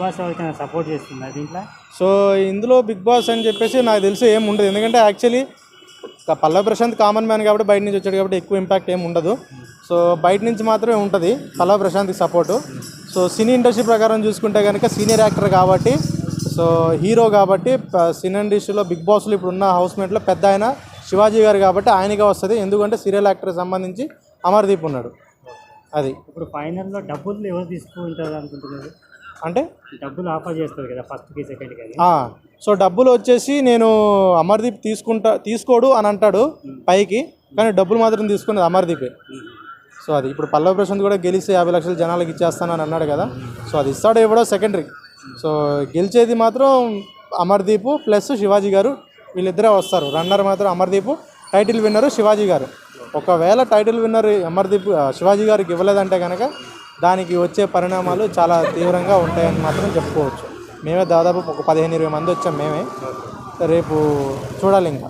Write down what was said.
Boss ఎవరికైనా support చేస్తుందా దీంట్లో? సో ఇందులో బిగ్ బాస్ అని చెప్పేసి నాకు తెలిసి ఏం ఉండదు. ఎందుకంటే యాక్చువల్లీ పల్లవి ప్రశాంత్ కామన్ మ్యాన్ కాబట్టి బయట నుంచి వచ్చాడు కాబట్టి ఎక్కువ ఇంపాక్ట్ ఏమి ఉండదు. సో బయట నుంచి మాత్రమే ఉంటుంది పల్లవి ప్రశాంత్కి సపోర్టు. సో సినీ ఇండస్ట్రీ ప్రకారం చూసుకుంటే కనుక సీనియర్ యాక్టర్ కాబట్టి, సో హీరో కాబట్టి సినీ ఇండస్ట్రీలో బిగ్ బాస్లో ఇప్పుడు ఉన్న హౌస్మేట్లో పెద్ద ఆయన శివాజీ గారు కాబట్టి ఆయనగా వస్తుంది. ఎందుకంటే సీరియల్ యాక్టర్కి సంబంధించి అమర్దీప్ ఉన్నాడు. అది ఇప్పుడు ఫైనల్లో డబ్బులు ఎవరు తీసుకుంటారు అనుకుంటున్నారు? అంటే డబ్బులు ఆఫర్ చేస్తారు కదా ఫస్ట్కి సెకండ్కి అని. సో డబ్బులు వచ్చేసి నేను అమర్దీప్ తీసుకోడు అని అంటాడు పైకి, కానీ డబ్బులు మాత్రం తీసుకునేది అమర్దీపే. సో అది ఇప్పుడు పల్లవి ప్రశాంత్ కూడా గెలిచి 50 లక్షలు జనాలకు ఇచ్చేస్తానని అన్నాడు కదా. సో అది ఇస్తాడో ఇవ్వడో సెకండరీ. సో గెలిచేది మాత్రం అమర్దీప్ ప్లస్ శివాజీ గారు, వీళ్ళిద్దరే వస్తారు. రన్నర్ మాత్రం అమర్దీప్, టైటిల్ విన్నరు శివాజీ గారు. ఒకవేళ టైటిల్ విన్నర్ అమర్దీప్ శివాజీ గారికి ఇవ్వలేదంటే కనుక దానికి వచ్చే పరిణామాలు చాలా తీవ్రంగా ఉంటాయని మాత్రం చెప్పుకోవచ్చు. మేమే దాదాపు ఒక 15-20 మంది వచ్చాం మేమే. రేపు చూడాలి ఇంకా.